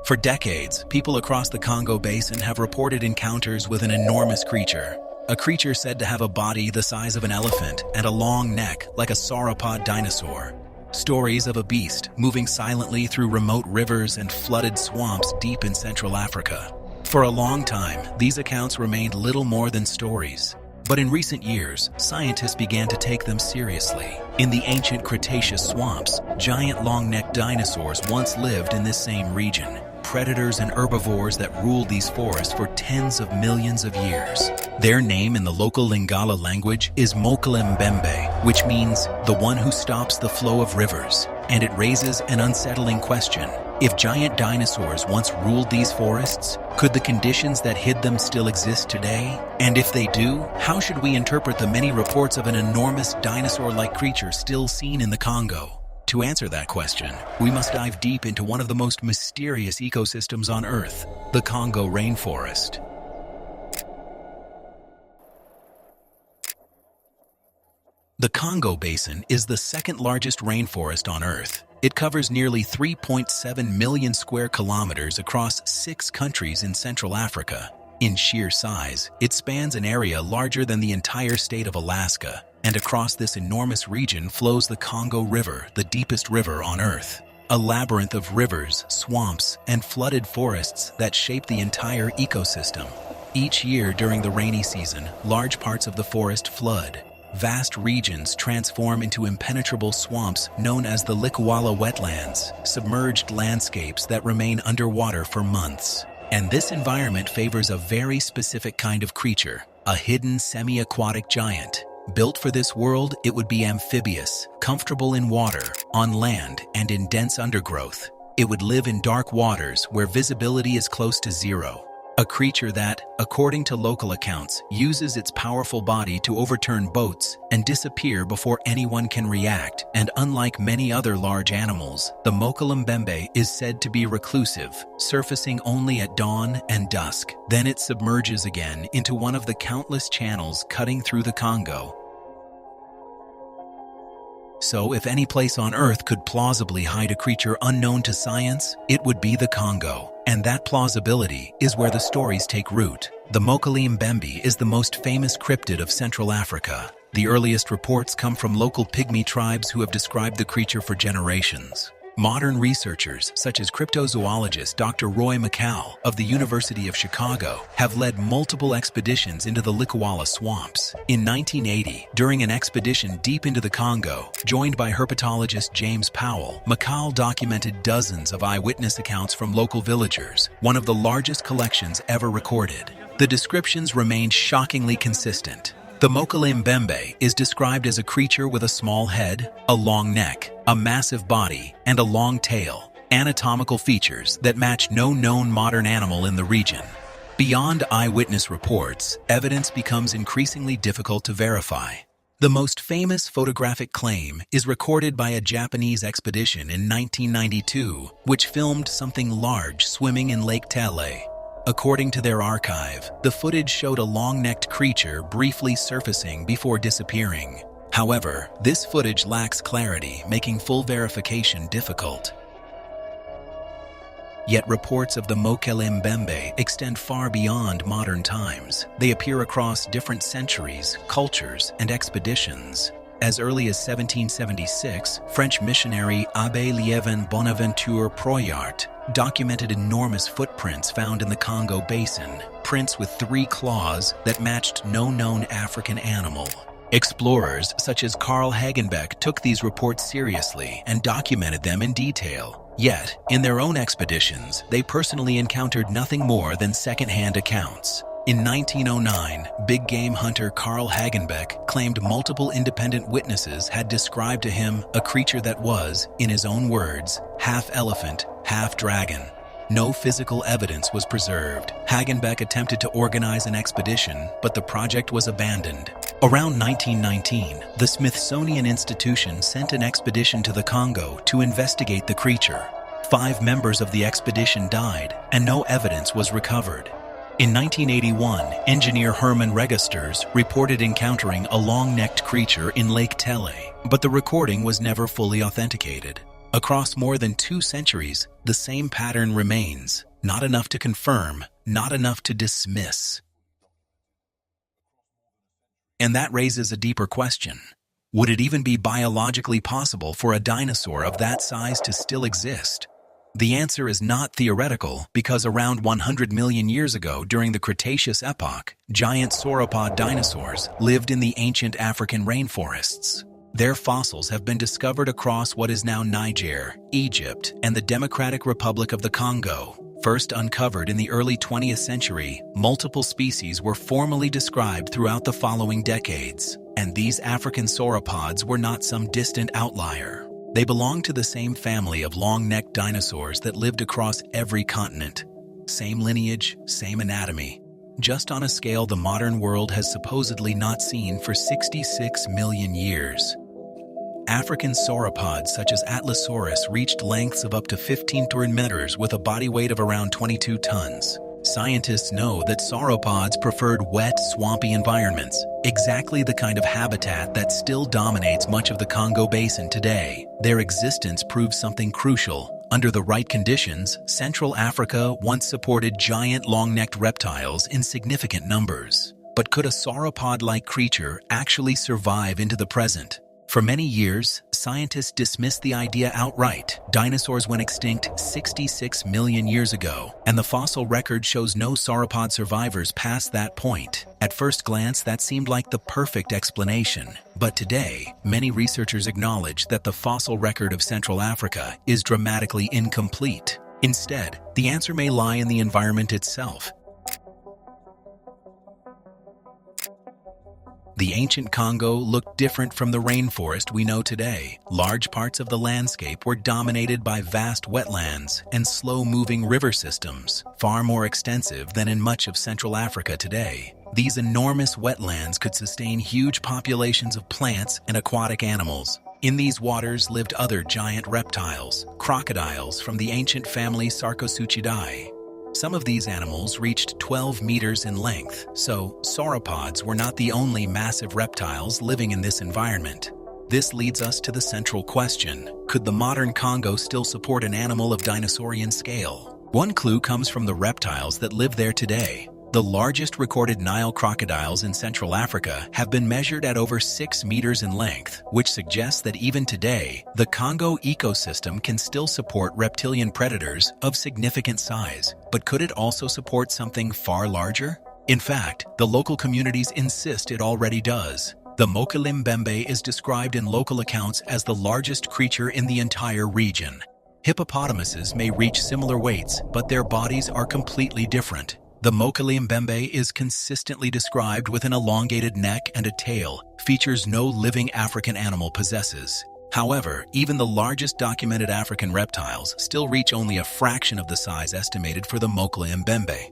For decades, people across the Congo Basin have reported encounters with an enormous creature. A creature said to have a body the size of an elephant and a long neck like a sauropod dinosaur. Stories of a beast moving silently through remote rivers and flooded swamps deep in Central Africa. For a long time, these accounts remained little more than stories. But in recent years, scientists began to take them seriously. In the ancient Cretaceous swamps, giant long-necked dinosaurs once lived in this same region. Predators and herbivores that ruled these forests for tens of millions of years. Their name in the local Lingala language is Mokele Mbembe, which means the one who stops the flow of rivers. And it raises an unsettling question. If giant dinosaurs once ruled these forests, could the conditions that hid them still exist today? And if they do, how should we interpret the many reports of an enormous dinosaur-like creature still seen in the Congo? To answer that question, we must dive deep into one of the most mysterious ecosystems on Earth, the Congo rainforest. The Congo Basin is the second largest rainforest on Earth. It covers nearly 3.7 million square kilometers across 6 countries in Central Africa. In sheer size, it spans an area larger than the entire state of Alaska, and across this enormous region flows the Congo River, the deepest river on Earth. A labyrinth of rivers, swamps, and flooded forests that shape the entire ecosystem. Each year during the rainy season, large parts of the forest flood. Vast regions transform into impenetrable swamps known as the Likwala wetlands, submerged landscapes that remain underwater for months. And this environment favors a very specific kind of creature, a hidden semi-aquatic giant. Built for this world, it would be amphibious, comfortable in water, on land, and in dense undergrowth. It would live in dark waters where visibility is close to zero. A creature that, according to local accounts, uses its powerful body to overturn boats and disappear before anyone can react. And unlike many other large animals, the Mokele Mbembe is said to be reclusive, surfacing only at dawn and dusk. Then it submerges again into one of the countless channels cutting through the Congo. So if any place on Earth could plausibly hide a creature unknown to science, it would be the Congo. And that plausibility is where the stories take root. The Mokele Mbembe is the most famous cryptid of Central Africa. The earliest reports come from local pygmy tribes who have described the creature for generations. Modern researchers, such as cryptozoologist Dr. Roy McCall of the University of Chicago, have led multiple expeditions into the Likwala swamps. In 1980, during an expedition deep into the Congo, joined by herpetologist James Powell, McCall documented dozens of eyewitness accounts from local villagers, one of the largest collections ever recorded. The descriptions remained shockingly consistent. The Mokele Mbembe is described as a creature with a small head, a long neck, a massive body, and a long tail, anatomical features that match no known modern animal in the region. Beyond eyewitness reports, evidence becomes increasingly difficult to verify. The most famous photographic claim is recorded by a Japanese expedition in 1992, which filmed something large swimming in Lake Tele. According to their archive, the footage showed a long-necked creature briefly surfacing before disappearing. However, this footage lacks clarity, making full verification difficult. Yet reports of the Mokele Mbembe extend far beyond modern times. They appear across different centuries, cultures, and expeditions. As early as 1776, French missionary Abbé Liévin Bonaventure Proyart documented enormous footprints found in the Congo Basin, prints with 3 claws that matched no known African animal. Explorers such as Carl Hagenbeck took these reports seriously and documented them in detail. Yet, in their own expeditions, they personally encountered nothing more than second-hand accounts. In 1909, big game hunter Carl Hagenbeck claimed multiple independent witnesses had described to him a creature that was, in his own words, half elephant, half dragon. No physical evidence was preserved. Hagenbeck attempted to organize an expedition, but the project was abandoned. Around 1919, the Smithsonian Institution sent an expedition to the Congo to investigate the creature. 5 members of the expedition died, and no evidence was recovered. In 1981, engineer Herman Registers reported encountering a long-necked creature in Lake Tele, but the recording was never fully authenticated. Across more than 2 centuries, the same pattern remains. Not enough to confirm, not enough to dismiss. And that raises a deeper question. Would it even be biologically possible for a dinosaur of that size to still exist? The answer is not theoretical, because around 100 million years ago, during the Cretaceous epoch, giant sauropod dinosaurs lived in the ancient African rainforests. Their fossils have been discovered across what is now Niger, Egypt, and the Democratic Republic of the Congo. First uncovered in the early 20th century, multiple species were formally described throughout the following decades, and these African sauropods were not some distant outlier. They belong to the same family of long-necked dinosaurs that lived across every continent. Same lineage, same anatomy, just on a scale the modern world has supposedly not seen for 66 million years. African sauropods such as Atlasaurus reached lengths of up to 15 meters with a body weight of around 22 tons. Scientists know that sauropods preferred wet, swampy environments, exactly the kind of habitat that still dominates much of the Congo Basin today. Their existence proves something crucial. Under the right conditions, Central Africa once supported giant long-necked reptiles in significant numbers. But could a sauropod-like creature actually survive into the present? For many years, scientists dismissed the idea outright. Dinosaurs went extinct 66 million years ago, and the fossil record shows no sauropod survivors past that point. At first glance, that seemed like the perfect explanation. But today, many researchers acknowledge that the fossil record of Central Africa is dramatically incomplete. Instead, the answer may lie in the environment itself. The ancient Congo looked different from the rainforest we know today. Large parts of the landscape were dominated by vast wetlands and slow-moving river systems, far more extensive than in much of Central Africa today. These enormous wetlands could sustain huge populations of plants and aquatic animals. In these waters lived other giant reptiles, crocodiles from the ancient family Sarcosuchidae. Some of these animals reached 12 meters in length, so sauropods were not the only massive reptiles living in this environment. This leads us to the central question: could the modern Congo still support an animal of dinosaurian scale? One clue comes from the reptiles that live there today. The largest recorded Nile crocodiles in Central Africa have been measured at over 6 meters in length, which suggests that even today, the Congo ecosystem can still support reptilian predators of significant size. But could it also support something far larger? In fact, the local communities insist it already does. The Mokele Mbembe is described in local accounts as the largest creature in the entire region. Hippopotamuses may reach similar weights, but their bodies are completely different. The Mokele Mbembe is consistently described with an elongated neck and a tail, features no living African animal possesses. However, even the largest documented African reptiles still reach only a fraction of the size estimated for the Mokele Mbembe.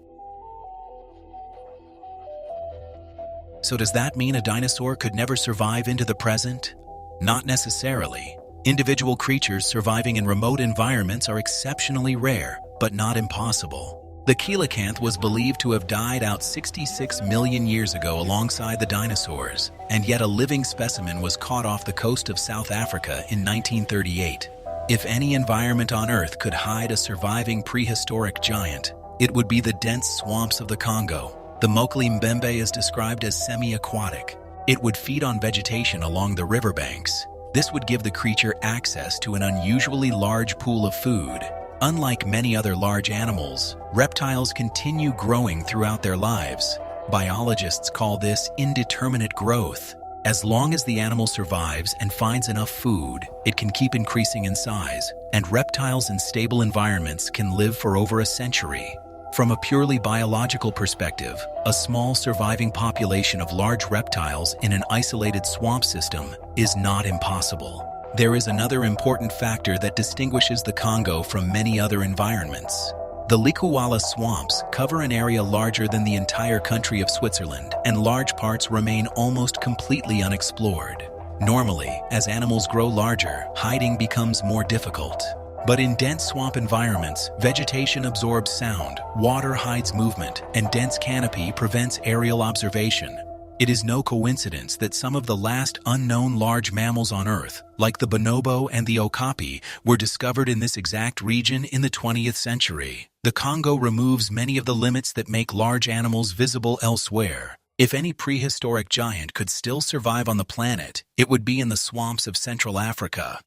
So does that mean a dinosaur could never survive into the present? Not necessarily. Individual creatures surviving in remote environments are exceptionally rare, but not impossible. The coelacanth was believed to have died out 66 million years ago alongside the dinosaurs, and yet a living specimen was caught off the coast of South Africa in 1938. If any environment on Earth could hide a surviving prehistoric giant, it would be the dense swamps of the Congo. The Mokele Mbembe is described as semi-aquatic. It would feed on vegetation along the riverbanks. This would give the creature access to an unusually large pool of food. Unlike many other large animals, reptiles continue growing throughout their lives. Biologists call this indeterminate growth. As long as the animal survives and finds enough food, it can keep increasing in size, and reptiles in stable environments can live for over a century. From a purely biological perspective, a small surviving population of large reptiles in an isolated swamp system is not impossible. There is another important factor that distinguishes the Congo from many other environments. The Likuala swamps cover an area larger than the entire country of Switzerland, and large parts remain almost completely unexplored. Normally, as animals grow larger, hiding becomes more difficult. But in dense swamp environments, vegetation absorbs sound, water hides movement, and dense canopy prevents aerial observation. It is no coincidence that some of the last unknown large mammals on Earth, like the bonobo and the okapi, were discovered in this exact region in the 20th century. The Congo removes many of the limits that make large animals visible elsewhere. If any prehistoric giant could still survive on the planet, it would be in the swamps of Central Africa.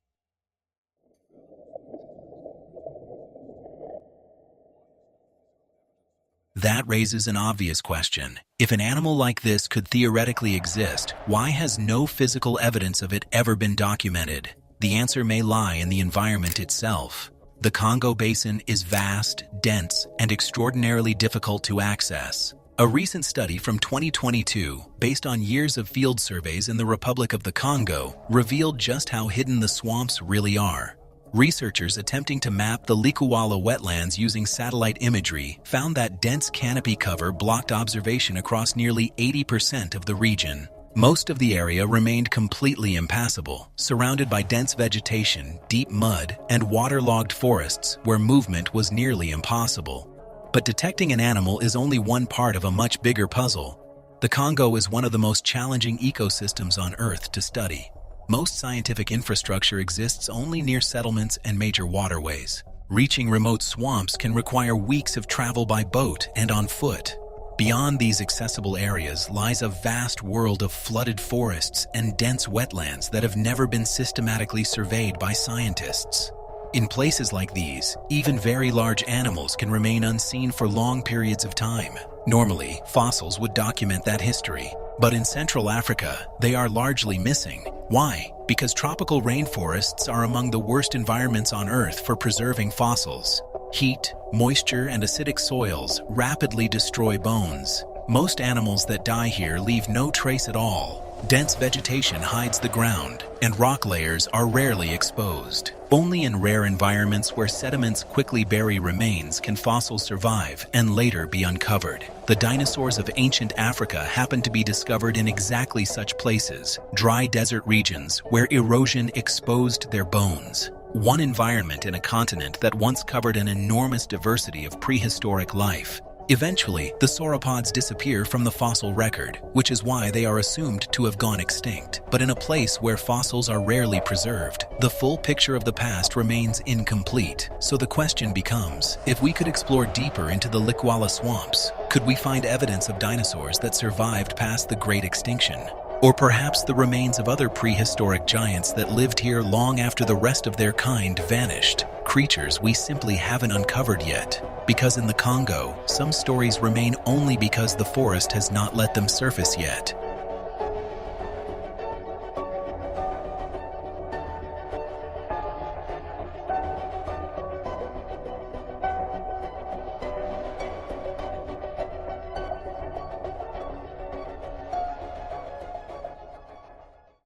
That raises an obvious question. If an animal like this could theoretically exist, why has no physical evidence of it ever been documented? The answer may lie in the environment itself. The Congo Basin is vast, dense, and extraordinarily difficult to access. A recent study from 2022, based on years of field surveys in the Republic of the Congo, revealed just how hidden the swamps really are. Researchers attempting to map the Likuwala wetlands using satellite imagery found that dense canopy cover blocked observation across nearly 80% of the region. Most of the area remained completely impassable, surrounded by dense vegetation, deep mud, and waterlogged forests where movement was nearly impossible. But detecting an animal is only one part of a much bigger puzzle. The Congo is one of the most challenging ecosystems on Earth to study. Most scientific infrastructure exists only near settlements and major waterways. Reaching remote swamps can require weeks of travel by boat and on foot. Beyond these accessible areas lies a vast world of flooded forests and dense wetlands that have never been systematically surveyed by scientists. In places like these, even very large animals can remain unseen for long periods of time. Normally, fossils would document that history, but in Central Africa, they are largely missing. Why? Because tropical rainforests are among the worst environments on Earth for preserving fossils. Heat, moisture, and acidic soils rapidly destroy bones. Most animals that die here leave no trace at all. Dense vegetation hides the ground, and rock layers are rarely exposed. Only in rare environments where sediments quickly bury remains can fossils survive and later be uncovered. The dinosaurs of ancient Africa happen to be discovered in exactly such places, dry desert regions where erosion exposed their bones. One environment in a continent that once covered an enormous diversity of prehistoric life. Eventually, the sauropods disappear from the fossil record, which is why they are assumed to have gone extinct. But in a place where fossils are rarely preserved, the full picture of the past remains incomplete. So the question becomes, if we could explore deeper into the Likuwala swamps, could we find evidence of dinosaurs that survived past the Great Extinction? Or perhaps the remains of other prehistoric giants that lived here long after the rest of their kind vanished? Creatures we simply haven't uncovered yet. Because in the Congo, some stories remain only because the forest has not let them surface yet.